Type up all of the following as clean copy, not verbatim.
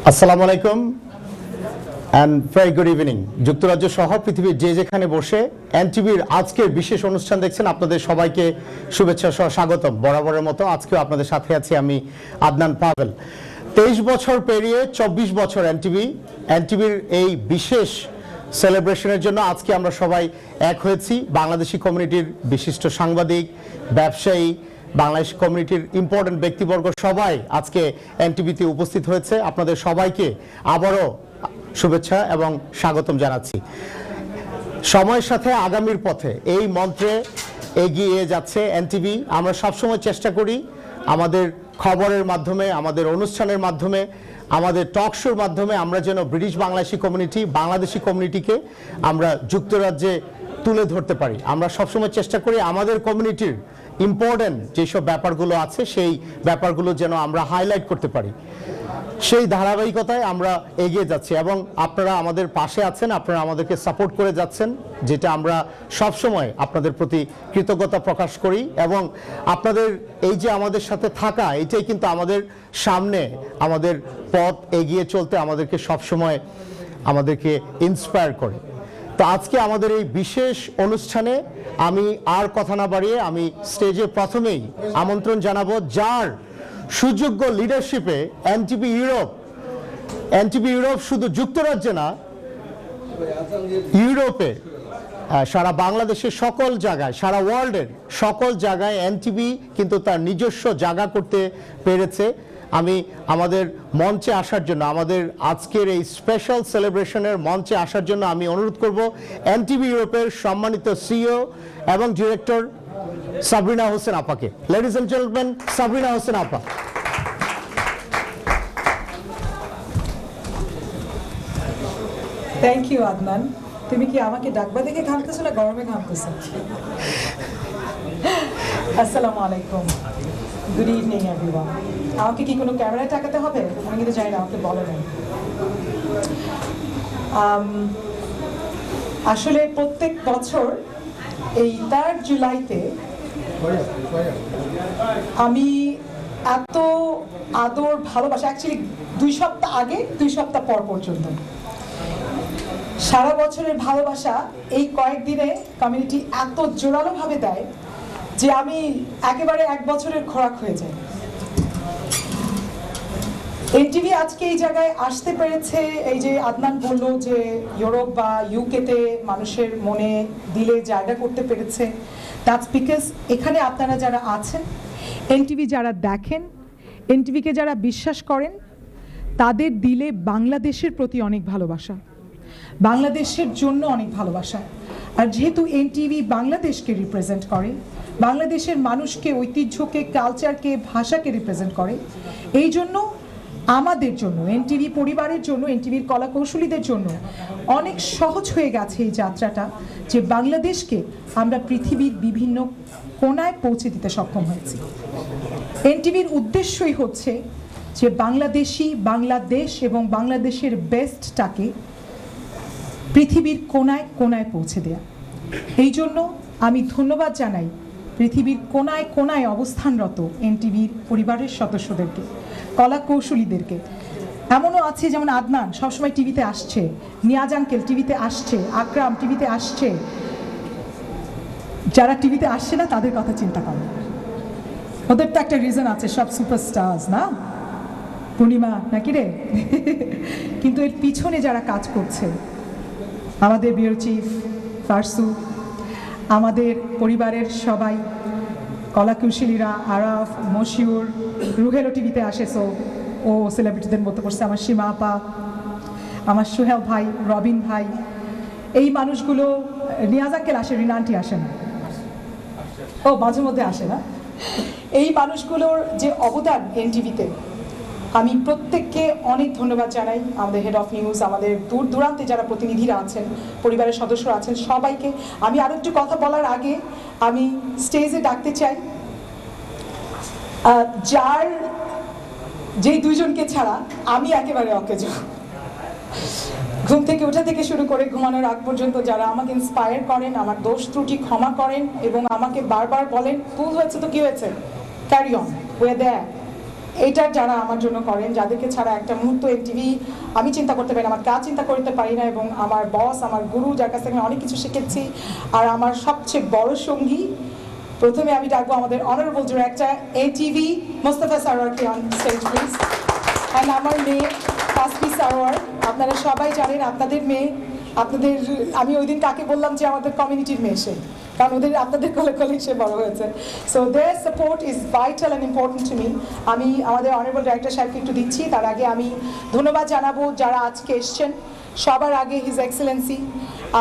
আসসালামু আলাইকুম and very good evening. যুক্তরাজ্য সহ পৃথিবীর যে যেখানে বসে এনটিভির আজকের বিশেষ অনুষ্ঠান দেখছেন, আপনাদের সবাইকে শুভেচ্ছা সহ স্বাগতম। বরাবরের মতো আজকেও আপনাদের সাথে আছি আমি আদনান পাভেল। 23 বছর পেরিয়ে 24 বছর এনটিভির এই বিশেষ সেলিব্রেশনের জন্য আজকে আমরা সবাই এক হয়েছি। বাংলাদেশি কমিউনিটির বিশিষ্ট সাংবাদিক, ব্যবসায়ী, বাংলাদেশ কমিউনিটির ইম্পর্টেন্ট ব্যক্তিবর্গ সবাই আজকে এনটিভিতে উপস্থিত হয়েছে। আপনাদের সবাইকে আবারও শুভেচ্ছা এবং স্বাগতম জানাচ্ছি। সময়ের সাথে আগামীর পথে এই মন্ত্রে এগিয়ে যাচ্ছে এনটিভি। আমরা সবসময় চেষ্টা করি আমাদের খবরের মাধ্যমে, আমাদের অনুষ্ঠানের মাধ্যমে, আমাদের টক শোর মাধ্যমে আমরা যেন ব্রিটিশ বাংলাদেশি কমিউনিটি, বাংলাদেশি কমিউনিটিকে আমরা যুক্তরাজ্যে তুলে ধরতে পারি। আমরা সবসময় চেষ্টা করি আমাদের কমিউনিটির ইম্পর্টেন্ট যেসব ব্যাপারগুলো আছে সেই ব্যাপারগুলো যেন আমরা হাইলাইট করতে পারি। সেই ধারাবাহিকতায় আমরা এগিয়ে যাচ্ছি এবং আপনারা আমাদের পাশে আছেন, আপনারা আমাদেরকে সাপোর্ট করে যাচ্ছেন, যেটা আমরা সবসময় আপনাদের প্রতি কৃতজ্ঞতা প্রকাশ করি। এবং আপনাদের এই যে আমাদের সাথে থাকা, এটাই কিন্তু আমাদের সামনে আমাদের পথ এগিয়ে চলতে আমাদেরকে সবসময় আমাদেরকে ইন্সপায়ার করে। তো আজকে আমাদের এই বিশেষ অনুষ্ঠানে আমি আর কথা না বাড়িয়ে আমি স্টেজে প্রথমেই আমন্ত্রণ জানাবো যার সুযোগ্য লিডারশিপে এনটিভি ইউরোপ শুধু যুক্তরাজ্যে না, ইউরোপে, সারা বাংলাদেশের সকল জায়গায়, সারা ওয়ার্ল্ডের সকল জায়গায় এনটিভি কিন্তু তার নিজস্ব জায়গা করতে পেরেছে। আমি আমাদের মঞ্চে আসার জন্য, আমাদের আজকের এই স্পেশাল সেলিব্রেশনের মঞ্চে আসার জন্য আমি অনুরোধ করব এনটিভি ইউরোপের সম্মানিত সিইও এবং ডিরেক্টর সাবরিনা হোসেন আপাকে। Ladies and gentleman, Sabrina Hossain আপা। Thank you Adnan. তুমি কি আমাকে ডাকবা দেখে ঘামতেছো না গরমে ঘামতেছো? আসসালামু আলাইকুম, গুড ইভিনিং এভরিওয়ান। আমাকে কি কোনো ক্যামেরায় টাকাতে হবে? আমি কিন্তু জানি না, আমাকে বলো না। আসলে প্রত্যেক বছর এই 3 জুলাইতে আমি এত আদর ভালোবাসা, অ্যাকচুয়ালি 2 সপ্তাহ আগে 2 সপ্তাহ পর পর্যন্ত সারা বছরের ভালোবাসা এই কয়েকদিনে কমিউনিটি এত জোরালোভাবে দেয় যে আমি একেবারে 1 বছরের খোরাক হয়ে যাই। এনটিভি আজকে এই জায়গায় আসতে পেরেছে, এই যে আদনান বললো যে ইউরোপ বা ইউকেতে মানুষের মনে দিলে জায়গা করতে পেরেছে, দ্যাটস বিকজ এখানে আপনারা যারা আছেন, এনটিভি যারা দেখেন, এনটিভিকে যারা বিশ্বাস করেন, তাদের দিলে বাংলাদেশের প্রতি অনেক ভালোবাসা, বাংলাদেশের জন্য অনেক ভালোবাসা। আর যেহেতু এনটিভি বাংলাদেশকে রিপ্রেজেন্ট করে, বাংলাদেশের মানুষকে, ঐতিহ্যকে, কালচারকে, ভাষাকে রিপ্রেজেন্ট করে, এই জন্য আমাদের জন্য, এনটিভি পরিবারের জন্য, এনটিভির কলা কৌশলীদের জন্য অনেক সহজ হয়ে গেছে এই যাত্রাটা, যে বাংলাদেশকে আমরা পৃথিবীর বিভিন্ন কোণায় পৌঁছে দিতে সক্ষম হয়েছি। এনটিভির উদ্দেশ্যই হচ্ছে যে বাংলাদেশি, বাংলাদেশ এবং বাংলাদেশের বেস্টটাকে পৃথিবীর কোণায় কোণায় পৌঁছে দেয়া। এই জন্য আমি ধন্যবাদ জানাই পৃথিবীর কোণায় কোণায় অবস্থানরত এনটিভির পরিবারের সদস্যদেরকে, কলা কৌশলীদেরকে। এমনও আছে যেমন আদনান সবসময় টিভিতে আসছে, নিয়াজ আঙ্কেল টিভিতে আসছে, আকরাম টিভিতে আসছে। যারা টিভিতে আসছে না তাদের কথা চিন্তা করো, ওদের তো একটা রিজন আছে, সব সুপারস্টার্স না, পূর্ণিমা নাকি রে? কিন্তু এর পিছনে যারা কাজ করছে, আমাদের ব্যুরো চিফ ফারসু, আমাদের পরিবারের সবাই, কলাকুশলীরা, আরাফ, মশিউর, রুহেলও টিভিতে আসে, সো ও সেলিব্রিটিদের মতো করছে, আমার সীমা আপা, আমার সোহেল ভাই, রবিন ভাই, এই মানুষগুলো, নিয়াজ আঙ্কেল আসে, রিনা আন্টি আসে না, ও মাঝে মধ্যে আসে না। এই মানুষগুলোর যে অবদান এনটিভিতে, আমি প্রত্যেককে অনেক ধন্যবাদ জানাই। আমাদের হেড অফ নিউজ, আমাদের দূর দূরান্তে যারা প্রতিনিধিরা আছেন, পরিবারের সদস্যরা আছেন, সবাইকে। আমি আরও একটু কথা বলার আগে আমি স্টেজে ডাকতে চাই যেই 2 জনকে ছাড়া আমি একেবারে অকেজ। ঘুম থেকে ওঠা থেকে শুরু করে ঘুমানোর আগ পর্যন্ত যারা আমাকে ইন্সপায়ার করেন, আমার দোষ ত্রুটি ক্ষমা করেন এবং আমাকে বারবার বলেন ভুল হয়েছে তো কি হয়েছে, ক্যারি অন, ওয়ে দেয়ার, এইটা যারা আমার জন্য করেন, যাদেরকে ছাড়া একটা মুহূর্ত এনটিভি আমি চিন্তা করতে পারি না, আমার কাজ চিন্তা করতে পারি না, এবং আমার বস, আমার গুরু, যার কাছ থেকে আমি অনেক কিছু শিখেছি, আর আমার সবচেয়ে বড় সঙ্গী, প্রথমে আমি ডাকবো আমাদের অনারেবল ডিরেক্টর এটিভি মোস্তফা সারোয়ারকে অন স্টেজ প্লিজ। অ্যান্ড আমার মেয়ে তাসফি সারোয়ার, আপনারা সবাই জানেন আপনাদের মেয়ে, আপনাদের আমি ওই দিন কাকে বললাম যে আমাদের কমিউনিটির মেয়ে সে, কারণ ওদের আপনাদের কোলে কোলে সে বড় হয়েছে। So their support is vital and important to me. আমি আমাদের অনারেবল ডাইরেক্টর সাহেবকে একটু দিচ্ছি, তার আগে আমি ধন্যবাদ জানাবো যারা আজকে এসছেন। সবার আগে হিজ এক্সেলেন্সি,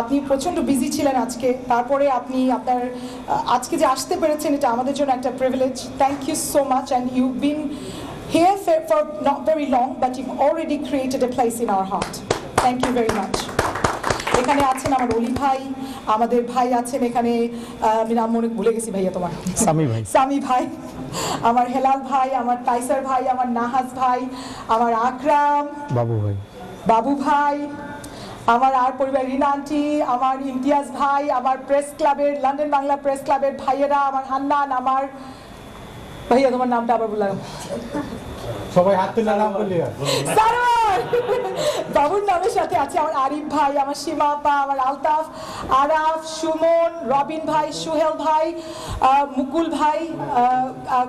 আপনি প্রচণ্ড বিজি ছিলেন আজকে, তারপরে আপনি আপনার আজকে যে আসতে পেরেছেন এটা আমাদের জন্য একটা privilege. Thank you so much, and you been here for not very long, but you've already created a place in our heart. Thank you very much. এখানে আছেন আমার অলি ভাই, আমাদের ভাই আছেন এখানে, আমি নাম মনে ভুলে গেছি ভাইয়া তোমার, সামি ভাই, আমার হেলাল ভাই, আমার কাইসার ভাই, আমার নাহাজ ভাই, আমার আকরাম বাবু ভাই, আমার আর পরিবার রিনা আন্টি, আমার ইমতিয়াজ ভাই, আমার প্রেস ক্লাবের লন্ডন বাংলা প্রেস ক্লাবের ভাইয়েরা, আমার হান্নান, আমার ভাইয়া তোমার নামটা আবার বললাম, সবাই হাত তুলে নাম বললি, সারোয়ার বাবুর নামের সাথে আছে আমার আরিফ ভাই, আমার সীমা আপা, আমার আলতাফ, আরাফ, সুমন, রবিন ভাই, সুহেল ভাই, মুকুল ভাই,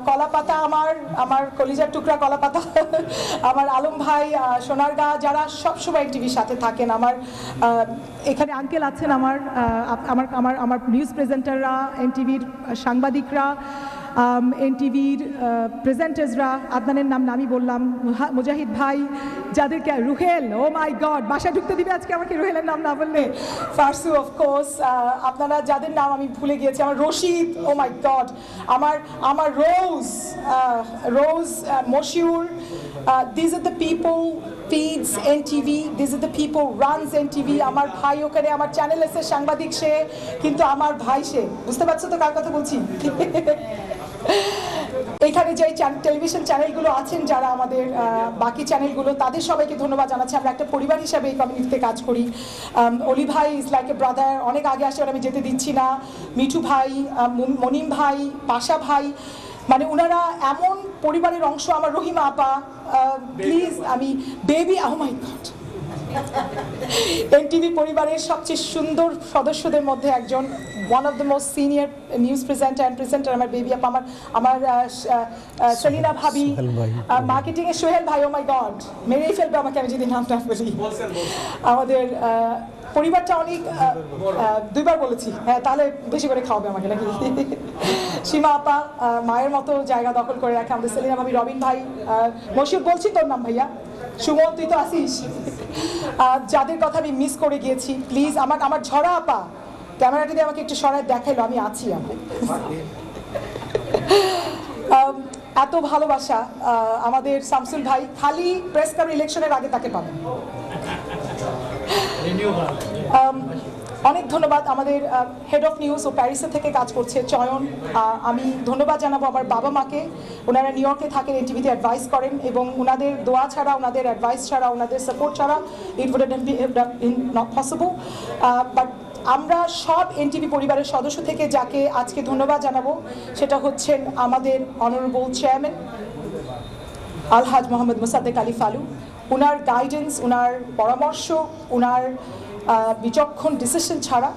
কলাপাতা, আমার কলিজার টুকরা কলাপাতা, আমার আলম ভাই, সোনারগাঁ, যারা সবসময় টিভির সাথে থাকেন। আমার এখানে আঙ্কেল আছেন, আমার নিউজ প্রেজেন্টাররা, এনটিভির সাংবাদিকরা, এনটিভির প্রেজেন্টার্সরা, আদনানের নাম বললাম, মুজাহিদ ভাই, যাদেরকে রুহেল, ও মাই গড, বাসায় ঢুকতে দিবে আজকে আমাকে রুহেলের নাম না বললে, ফারসু অফকোর্স, আপনারা যাদের নাম আমি ভুলে গিয়েছি, আমার রশিদ, ও মাই গড, আমার রোজ Moshiur, this are the people feeds NTV, these are the people runs NTV. আমার ভাই ওখানে আমার চ্যানেল এসে সাংবাদিক সে, কিন্তু আমার ভাই সে, বুঝতে পারছো তো কার কথা বলছি? এখানে যে টেলিভিশন চ্যানেলগুলো আছেন, যারা আমাদের বাকি চ্যানেলগুলো, তাদের সবাইকে ধন্যবাদ জানাচ্ছি। আমরা একটা পরিবার হিসাবে এই কমিউনিটিতে কাজ করি। অলি ভাই ইজ লাইক এ ব্রাদার, অনেক আগে আসে, আমি যেতে দিচ্ছি না। মিঠু ভাই, মনিম ভাই, পাশা ভাই, মানে ওনারা এমন পরিবারের অংশ। আমার রহিমা আপা, প্লিজ, আমি baby, O my god, NTV পরিবারের সবচেয়ে সুন্দর সদস্যদের মধ্যে একজন, one of the most senior news presenter আমার বেবি আপা, আমার সেলিনা ভাবি, মার্কেটিং এর সোহেল ভাই, ও মাই গড, মেরেই ফেলবে আমাকে আমি যদি নামটা বলি। আমাদের পরিবারটা অনেক, দুইবার বলেছি, হ্যাঁ, তাহলে বেশি করে খাওয়াবে আমাকে নাকি। সীমা আপা মায়ের মতো জায়গা দখল করে রাখে, আমাদের সেলিনা ভাবি, রবিন ভাই, মশিউর বলছি তোর নাম ভাইয়া, সুমন তুই তো আসিস, যাদের কথা আমি মিস করে গিয়েছি, প্লিজ। আমার ঝরা আপা ক্যামেরাটি দিয়ে আমাকে একটু সরাই দেখাইলো আমি আছি। এত ভালোবাসা আমাদের শামসুল ভাই, খালি প্রেস ক্লাব ইলেকশনের আগে তাকে পাবেন। অনেক ধন্যবাদ আমাদের হেড অফ নিউজ ও প্যারিসে থেকে কাজ করছে চয়ন। আমি ধন্যবাদ জানাবো আমার বাবা মাকে, ওনারা নিউ ইয়র্কে থাকেন, এনটিভিতে অ্যাডভাইস করেন, এবং ওনাদের দোয়া ছাড়া, ওনাদের অ্যাডভাইস ছাড়া, ওনাদের সাপোর্ট ছাড়া it would be not possible. But আমরা সব এনটিভি পরিবারের সদস্য থেকে যাকে আজকে ধন্যবাদ জানাবো, সেটা হচ্ছেন আমাদের অনারেবল চেয়ারম্যান আলহাজ মোহাম্মদ মোসাদ্দেক আলী ফালু। ওনার গাইডেন্স, ওনার পরামর্শ, ওনার বিচক্ষণ ডিসিশন ছাড়া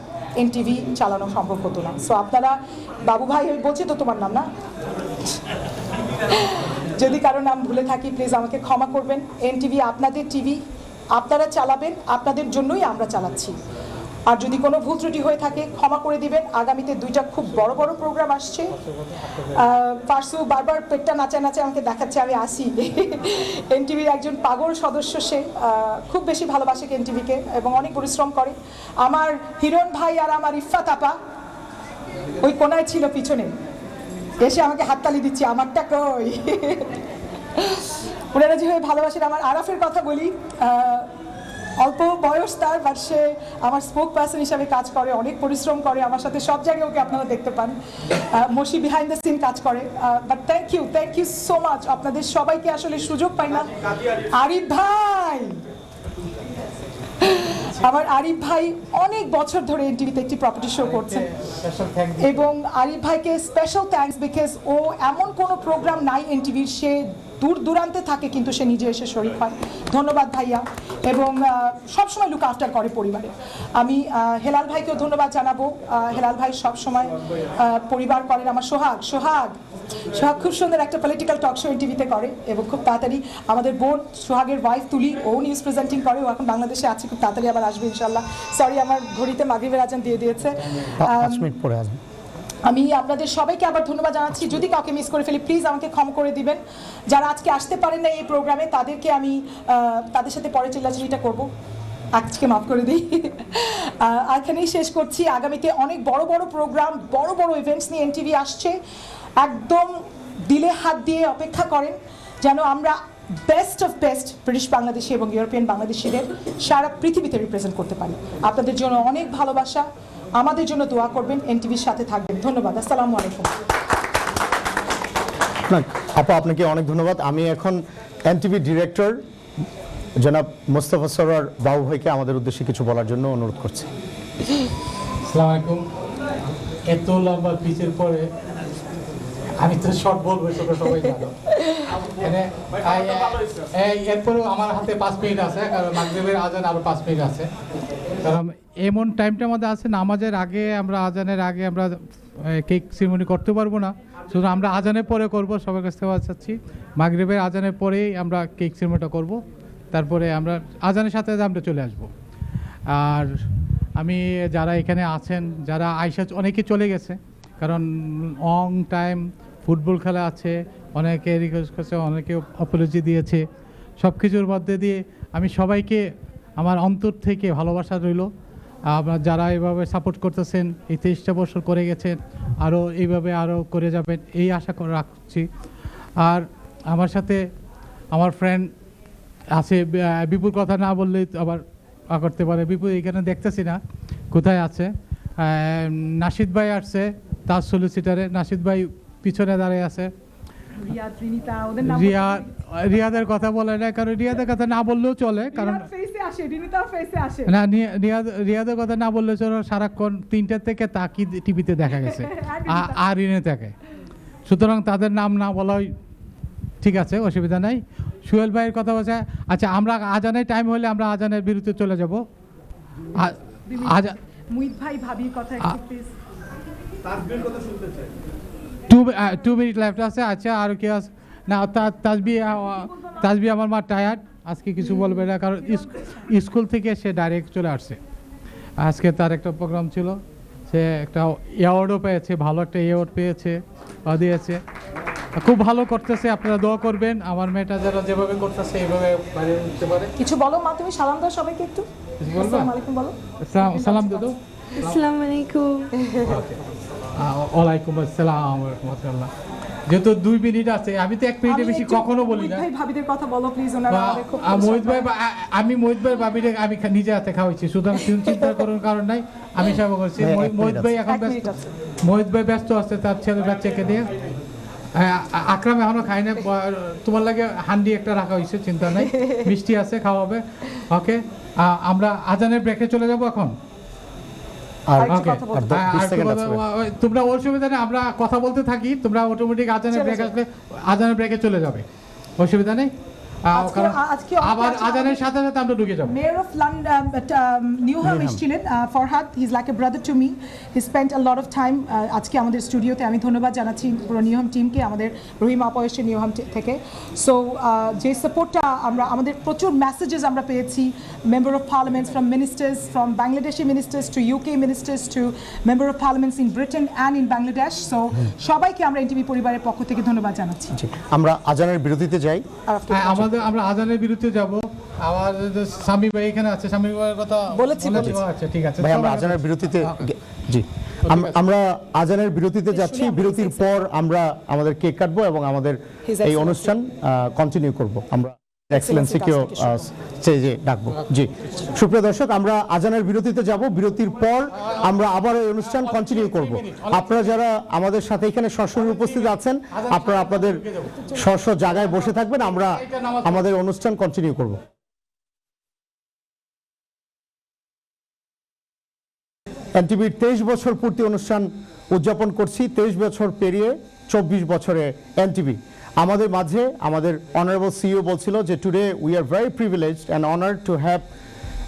এনটিভি চালানো সম্ভব হতো না। সো আপনারা, বাবু ভাই বলছি তো তোমার নাম না, যদি কারো নাম ভুলে থাকি প্লিজ আমাকে ক্ষমা করবেন। এনটিভি আপনাদের টিভি, আপনারা চালাবেন, আপনাদের জন্যই আমরা চালাচ্ছি। আর যদি কোনো ভুল ত্রুটি হয়ে থাকে ক্ষমা করে দিবেন। আগামীতে দুইটা খুব বড় বড় প্রোগ্রাম আসছে। ফারসু বারবার পেটটা নাচায় আমাকে দেখাচ্ছে আমি আসি। এনটিভির একজন পাগল সদস্য, সে খুব বেশি ভালোবাসে এনটিভিকে এবং অনেক পরিশ্রম করে। আমার হিরণ ভাই আর আমার ইফফাত আপা ওই কোনায় ছিল পিছনে, এসে আমাকে হাততালি দিচ্ছে, আমারটা কই। ওনারা যেভাবে ভালোবাসেন। আমার আরাফের কথা বলি, অল্প বয়স তার, বাট সে আমার স্পোক পার্সন হিসাবে কাজ করে, অনেক পরিশ্রম করে আমার সাথে, সব জায়গায় ওকে আপনারা দেখতে পান। মশি বিহাইন্ড দ্য সিন কাজ করে। But thank you so much. আপনাদের সবাইকে আসলে সুযোগ পাই না। আরিফ ভাই, আমার আরিফ ভাই অনেক বছর ধরে এনটিভিতে একটি প্রপার্টি শো করছে, এবং আরিফ ভাইকে স্পেশাল থ্যাঙ্কস, বিকজ ও এমন কোনো প্রোগ্রাম নাই এনটিভির, সে দূর দূরান্তে থাকে কিন্তু সে নিজে এসে শরীক হয়। ধন্যবাদ ভাইয়া, এবং সবসময় লুক আফটার করে পরিবারে। আমি হেলাল ভাইকেও ধন্যবাদ জানাবো। হেলাল ভাই সবসময় পরিবার করেন। আমার সোহাগ খুব সুন্দর একটা পলিটিক্যাল টক শো টিভিতে করে, এবং খুব তাড়াতাড়ি আমাদের বোন সোহাগের ওয়াইফ তুলি, ও নিউজ প্রেজেন্টিং করে, ও এখন বাংলাদেশে আছে, খুব তাড়াতাড়ি আবার আসবে ইনশাল্লাহ। সরি, আমার ঘড়িতে মাগরিবের আজান দিয়ে দিয়েছে। 5 মিনিট পরে আসবে। আমি আপনাদের সবাইকে আবার ধন্যবাদ জানাচ্ছি। যদি কাউকে মিস করে ফেলি প্লিজ আমাকে ক্ষমা করে দিবেন। যারা আজকে আসতে পারেন না এই প্রোগ্রামে, তাদেরকে আমি তাদের সাথে পরে চিল্লাচিল্লিটা করবো, আজকে মাফ করে দিই। এখানেই শেষ করছি। আগামীতে অনেক বড় বড় প্রোগ্রাম, বড় বড় ইভেন্টস নিয়ে এনটিভি আসছে। একদম দিলে হাত দিয়ে অপেক্ষা করেন, যেন আমরা best of best British Bangladeshi এবং ইউরোপিয়ান বাংলাদেশিদের সারা পৃথিবীতে রিপ্রেজেন্ট করতে পারি। আপনাদের জন্য অনেক ভালোবাসা, আমাদের জন্য দোয়া করবেন, এনটিভির সাথে থাকবেন। ধন্যবাদ, আসসালামু আলাইকুম। আপা, আপনাকে অনেক ধন্যবাদ। আমি এখন এনটিভি ডিরেক্টর জনাব মোস্তফা সরোয়ার বাবু ভাইকে আমাদের উদ্দেশ্যে কিছু বলার জন্য অনুরোধ করছি। আসসালামু আলাইকুম। এত লম্বা পিচের পরে আমি তো শর্ট বলবো, সেটা সবাই জানো। এরপরেও আমার হাতে 5 মিনিট আছে, কারণ মাগরিবের আজান আরো 5 মিনিট আছে। কারণ এমন টাইমটা আমাদের আছে, নামাজের আগে আমরা, আজানের আগে আমরা কেক সেরিমনি করতে পারবো না, শুধু আমরা আজানের পরে করব। সবার কাছ থেকে চাচ্ছি মাগরিবের আজানের পরেই আমরা কেক সেরিমনিটা করব, তারপরে আমরা আজানের সাথে আমরা চলে আসব। আর আমি যারা এখানে আছেন, যারা আইসা অনেকে চলে গেছে, কারণ লং টাইম ফুটবল খেলা আছে, অনেকে রিকোয়েস্ট করছে, অনেকে অপোলজি দিয়েছে। সব কিছুর মধ্যে দিয়ে আমি সবাইকে আমার অন্তর থেকে ভালোবাসা রইল। আপনারা যারা এইভাবে সাপোর্ট করতেছেন, এই 23টা বছর করে গেছেন, আরও এইভাবে আরও করে যাবেন এই আশা করে রাখছি। আর আমার সাথে আমার ফ্রেন্ড আছে, বিপুর কথা না বললেই আবার করতে পারে। বিপুর এখানে দেখতেছি না, কোথায় আছে? নাশিদ ভাই আসছে তার সলিসিটারে, নাশিদ ভাই পিছনে দাঁড়িয়ে আছে। রিয়াদের কথা বলে না, কারণ রিয়াদের কথা না বললেও চলে, কারণ না রিয়াদের কথা না বললেও চলে। সারাক্ষণ 3টা থেকে তাকি টিভিতে দেখা গেছে আর ইনে থাকে, সুতরাং তাদের নাম না বলাই ঠিক আছে, অসুবিধা নাই। সুহেল ভাইয়ের কথা বলছে। আচ্ছা, আমরা আজানের টাইম হলে আমরা আজানের বিরুদ্ধে চলে যাব। মুহিত ভাই, ভাবির কথা একটু প্লিজ। 2 মিনিট লেফট আছে। আচ্ছা, আর কি আছে? না, তাজবি আমার মা টায়ার্ড, আজকে কিছু বলবে না, কারণ স্কুল থেকে সে ডাইরেক্ট চলে আসছে। আজকে তার একটা প্রোগ্রাম ছিল, সে একটা অ্যাওয়ার্ডও পেয়েছে, ভালো একটা অ্যাওয়ার্ড পেয়েছে, দিয়েছে। খুব ভালো করতেছে, আপনারা দোয়া করবেন। আমার মেয়েটা যারা যেভাবে করতেছে এইভাবে বাইরে উঠতে পারে। কিছু বলো মা, তুমি সালাম দাও সবাইকে একটু। আসসালামু আলাইকুম বলো। সালাম দাও। আসসালামু আলাইকুম। ওয়ালাইকুম আসসালাম ওয়া রাহমাতুল্লাহ। যেহেতু 2 মিনিট আছে, আমি তো 1 মিনিটের বেশি কখনো বলি না। ভাই ভাবিদের কথা বলো প্লিজ, ওনারা আমাদের খুব মোহিত ভাই, আমি মোহিত ভাই ভাবিরে আমি নিজে হাতে খাওয়াইছি, সুতরাং চিন্তা করার কারণ নাই, আমি সেবা করছি। মোহিত ভাই এখন ব্যস্ত, মোহিত ভাই ব্যস্ত আছে তার ছেলে বাচ্চাকে দিয়ে। আকরাম এখনো খাই না, তোমার লাগে হান্ডি একটা রাখা হয়েছে, চিন্তা নাই, মিষ্টি আছে, খাওয়াবে। ওকে, আমরা আজানের ব্রেকে চলে যাব এখন। তোমরা অসুবিধা নেই, আমরা কথা বলতে থাকি, তোমরা অটোমেটিক আজানের ব্রেক আসলে আজানের ব্রেকে চলে যাবে, অসুবিধা নেই। আবার আজানের সাথে সাথে আমরা ঢুকে যাব। মেয়র অফ লন্ডন নিউহাম এসেছিলেন Farhad, he is like a brother to me, he spent a lot of time আজকে আমাদের স্টুডিওতে। আমি ধন্যবাদ জানাচ্ছি পুরো নিউহাম টিমকে, আমাদের রহিমা আপা এসেছে নিউহাম থেকে। সো যে সাপোর্টটা আমাদের প্রচুর মেসেজেস আমরা পেয়েছি, member of parliaments from ministers, from Bangladeshi ministers to UK ministers to member of parliaments in Britain and in Bangladesh. So সবাইকে আমরা এনটিভি পরিবারের পক্ষ থেকে ধন্যবাদ জানাচ্ছি। আমরা আজানের বিরতিতে যাই। আমরা আজানের বিরুদ্ধে যাব। আমার স্বামী ভাই এখানে আছে, স্বামী ভাইয়ের কথা বলেছি। আচ্ছা, ঠিক আছে ভাই, আমরা আজানের বিরতিতে, জি আমরা আজানের বিরতিতে যাচ্ছি। বিরতির পর আমরা আমাদের কেক কাটবো এবং আমাদের এই অনুষ্ঠান কন্টিনিউ করব। আমরা এক্সেলেন্সিকেও স্টেজে ডাকবো। জি, সুপ্রিয় দর্শক, আমরা আজানের বিরতিতে যাব। বিরতির পর আমরা আবার এই অনুষ্ঠান কন্টিনিউ করব। আপনারা যারা আমাদের সাথে এখানে সরাসরি উপস্থিত আছেন, আপনারা আপনাদের স্ব জায়গায় বসে থাকবেন, আমরা আমাদের অনুষ্ঠান কন্টিনিউ করব। এনটিভির 23 বছর পূর্তি অনুষ্ঠান উদযাপন করছি। 23 বছর পেরিয়ে 24 বছরে এনটিভি। আমাদের মাঝে আমাদের অনারেবল সিইও বলছিল যে today we are very privileged and honoured to have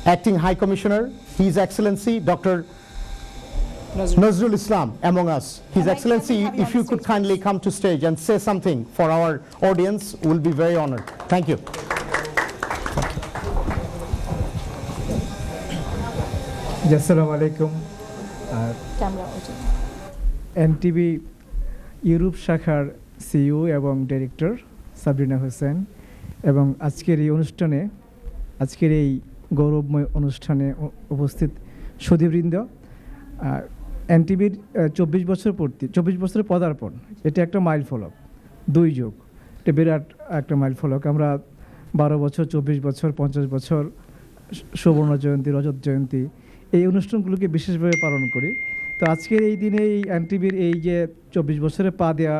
acting high commissioner his excellency doctor Nazrul Islam among us. His Excellency, if you could kindly come to stage and say something for our audience, we'll be very honored. Thank you. আসসালামু আলাইকুম। NTV Europe শাখার CEO এবং director Sabrina Hossain এবং আজকের এই গৌরবময় অনুষ্ঠানে উপস্থিত সুধীবৃন্দ, এনটিভির 24 বছরের পদার্পণ, এটা একটা মাইল ফলক, 2 যুগ, এটা বিরাট একটা মাইল ফলক। আমরা 12 বছর, 24 বছর, 50 বছর, সুবর্ণ জয়ন্তী, রজত জয়ন্তী, এই অনুষ্ঠানগুলোকে বিশেষভাবে পালন করি। তো আজকের এই দিনে এই এনটিভির এই যে 24 বছরে পা দেওয়া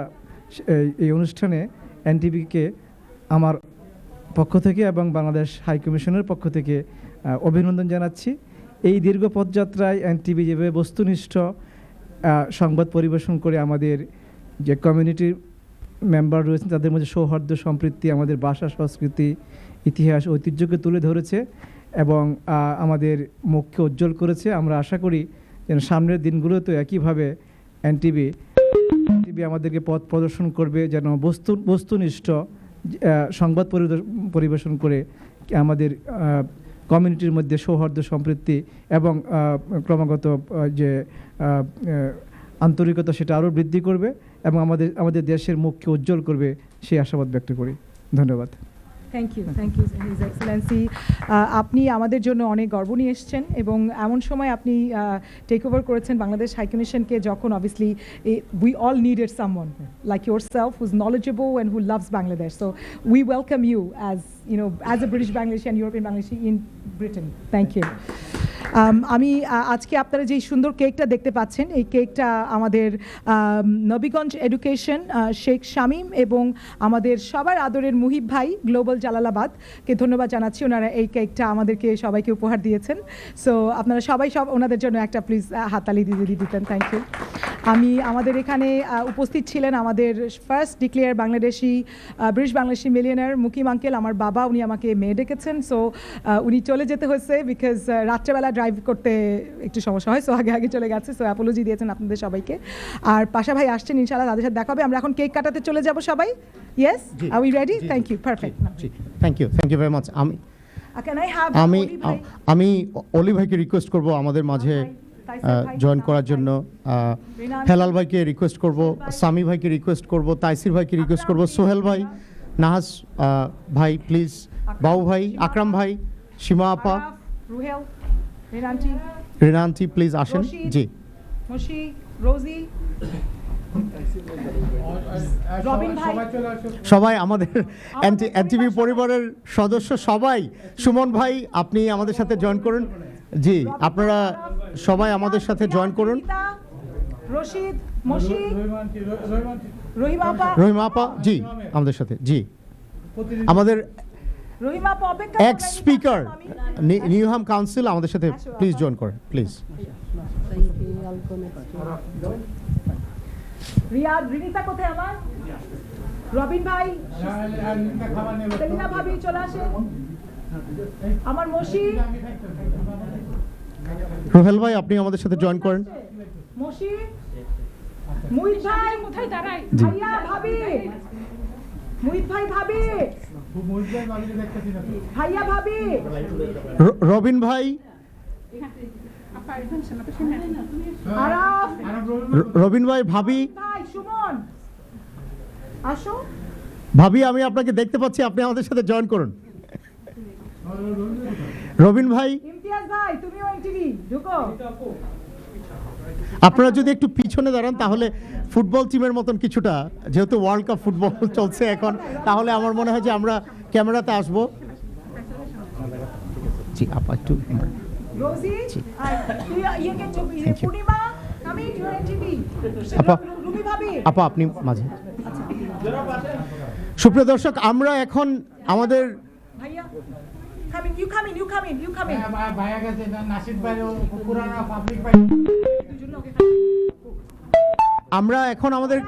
এই অনুষ্ঠানে এনটিভিকে আমার পক্ষ থেকে এবং বাংলাদেশ হাই কমিশনের পক্ষ থেকে অভিনন্দন জানাচ্ছি। এই দীর্ঘ পথযাত্রায় এনটিভি যেভাবে বস্তুনিষ্ঠ সংবাদ পরিবেশন করে আমাদের যে কমিউনিটির মেম্বার রয়েছেন তাদের মধ্যে সৌহার্দ্য, সম্প্রীতি, আমাদের ভাষা, সংস্কৃতি, ইতিহাস, ঐতিহ্যকে তুলে ধরেছে এবং আমাদের মুখকে উজ্জ্বল করেছে। আমরা আশা করি যেন সামনের দিনগুলোতে একইভাবে এনটিভি আমাদেরকে পথ প্রদর্শন করবে, যেন বস্তুনিষ্ঠ সংবাদ পরিবেশন করে আমাদের কমিউনিটির মধ্যে সৌহার্দ্য, সম্প্রীতি এবং ক্রমাগত যে আন্তরিকতা সেটা আরও বৃদ্ধি করবে এবং আমাদের দেশের মুখকে উজ্জ্বল করবে, সেই আশাবাদ ব্যক্ত করি। ধন্যবাদ। Thank you his excellency. আপনি আমাদের জন্য অনেক গর্ব নিয়ে এসেছেন এবং এমন সময় আপনি টেক ওভার করেছেন বাংলাদেশ হাই কমিশনকে, যখন obviously we all needed someone like yourself whose knowledgeable and who loves Bangladesh. So we welcome you as a British Bangladeshi and European Bangladeshi in Britain. Thank you. আমি আজকে আপনারা যেই সুন্দর কেকটা দেখতে পাচ্ছেন, এই কেকটা আমাদের নবীগঞ্জ এডুকেশন, শেখ শামীম এবং আমাদের সবার আদরের মুহিব ভাই গ্লোবাল জালালাবাদকে ধন্যবাদ জানাচ্ছি। ওনারা এই কেকটা আমাদেরকে সবাইকে উপহার দিয়েছেন। সো আপনারা সবাই ওনাদের জন্য একটা প্লিজ হাততালি দিয়ে দিতেন। Thank you. আমাদের এখানে উপস্থিত ছিলেন আমাদের first declare Bangladeshi British Bangladeshi millionaire Mukim uncle, আমার বাবা, উনি আমাকে মেয়ে ডেকেছেন। সো উনি চলে যেতে হয়েছে বিকজ রাত্রেবেলা ড্রাইভ করতে একটু সমস্যা হয়, সো আগে চলে গেছে। সো অ্যাপোলজি দিয়েছেন আপনাদের সবাইকে। আর পাশা ভাই আসছেন, ইনশাআল্লাহ তাদের সাথে দেখা হবে। আমরা এখন কেক কাটাতে চলে যাব সবাই। Yes, are we ready? Thank you, perfect. Thank you very much. আমি অলি ভাইকে রিকোয়েস্ট করব আমাদের মাঝে জয়েন করার জন্য। হেলাল ভাইকে রিকোয়েস্ট করব, সামি ভাইকে রিকোয়েস্ট করব, তাইসির ভাইকে রিকোয়েস্ট করব, সোহেল ভাই, নাহাজ ভাই প্লিজ, বাবু ভাই, আকরাম ভাই, সীমা আপা, রিনান্টি প্লিজ আসেন। জি, সবাই আমাদের এনটিভি পরিবারের সদস্য সবাই, সুমন ভাই আপনি আমাদের সাথে জয়েন করুন। জি, আপনারা সবাই আমাদের সাথে জয়েন করুন। রহিমা আপা জি আমাদের সাথে। জি, আমাদের এক্স স্পিকার নিউহাম কাউন্সিল আমাদের সাথে প্লিজ জয়েন করেন প্লিজ। রিনিতা কোথায় আমার? রবিন ভাই, সেলিনা ভাবি চলে আসেন। আমার মশি, রুহেল ভাই আপনি আমাদের সাথে জয়েন করেন। মশি, মুহিত ভাই কোথায় দাঁড়াই? ভাইয়া ভাবি, মুহিত ভাই ভাবি, ভাইয়া ভাবি, রবিন ভাই, রবিন ভাই, ভাবি, সুমন আসো। ভাবি আমি আপনাকে দেখতে পাচ্ছি, আপনি আমাদের সাথে জয়েন করুন। রবিন ভাই, ইমতিয়াজ ভাই তুমিও এনটিভি ঢুকো। আপনারা যদি একটু পিছনে দাঁড়ান তাহলে ফুটবল টিমের মতন কিছুটা, যেহেতু ওয়ার্ল্ড কাপ ফুটবল চলছে এখন, তাহলে আমার মনে হয় যে আমরা ক্যামেরাতে আসবো। জি আপা একটু রোজি, পূর্ণিমা আমি এনটিভি, আপা রুমি ভাবি, আপা আপনি মাঝে। সুপ্রিয় দর্শক, আমরা এখন আমাদের ভাইয়া you come in. ভাইয়া গেছে নাসিদ ভাই পুরানা পাবলিক ভাই। আমরা এখন আমাদের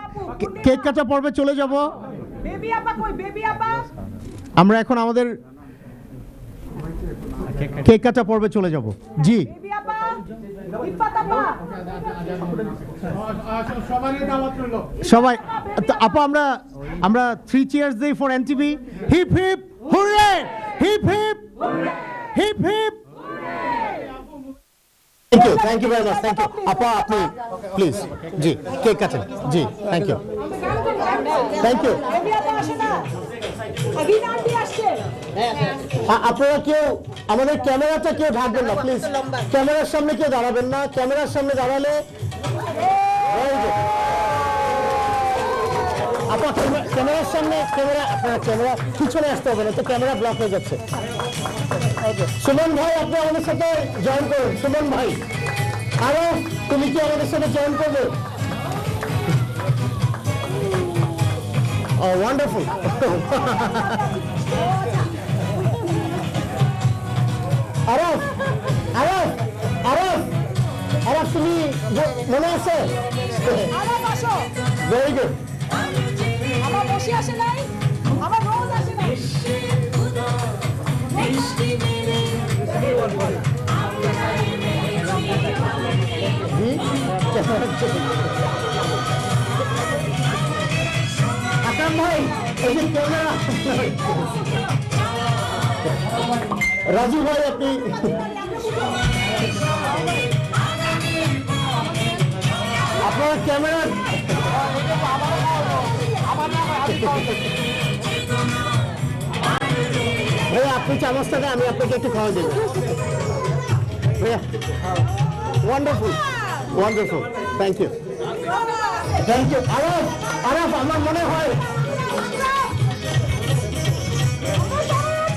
কেক কাটা পর্বে চলে যাব। বেবি আপা কই, বেবি আপা? আমরা এখন আমাদের কেক কাটা পর্বে চলে যাব। জি বেবি আপা? ইফাত আপা? সবারই দাওয়াত রইল। সবাই তো আপু আমরা 3 চিয়ার্স দেই for NTV. Hip hip hooray, hip hip hip hip. Thank you very much, thank you আপা। আপনি প্লিজ জি কেক কাটেন। জি thank you, thank you. Baby আপা আসে না? আবিনা আন্টি আসছে। আপনারা কেউ আমাদের ক্যামেরাটা কেউ ঢাকবেন না প্লিজ, ক্যামেরার সামনে কেউ দাঁড়াবেন না, ক্যামেরার সামনে দাঁড়ালে very good. আপা ক্যামেরার সামনে, আপনার ক্যামেরা পিছনে আসতে হবে না তো, ক্যামেরা ব্লক হয়ে যাচ্ছে। সুমন ভাই আপনি আমাদের সাথে জয়েন করুন। সুমন ভাই, আরো তুমি কি আমাদের সাথে জয়েন করবে? ওয়ান্ডারফুল। আরফ আরফ আরফ আরফ তুমি মনে আছে? আরব আসো। Very good. আমার বসে আসে নাই, আমার রোজ আসে নাই। আকাম ভাই এই যে ক্যামেরা, রাজু ভাই আপনি আপনার ক্যামেরা ভাইয়া আপনি চামচটা দেন, আমি আপনাকে একটু খাওয়া দেব ভাইয়া। Wonderful wonderful, thank you thank you. আরফ আরফ আমার মনে হয়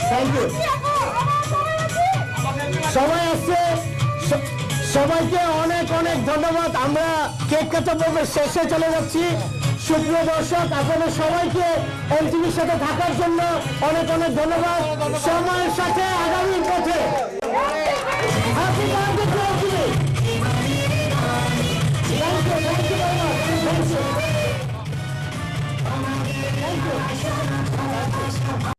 থ্যাংক ইউ। সবাই আসছে, সবাইকে অনেক অনেক ধন্যবাদ। আমরা কেক কাটা পর্বের শেষে চলে যাচ্ছি। সুপ্রিয় দর্শক, আপনাদের সবাইকে এনটিভির সাথে থাকার জন্য অনেক অনেক ধন্যবাদ। সময়ের সাথে আগামীর পথে। Happy birthday to NTV. Thank you, thank you very much, thank you, thank you.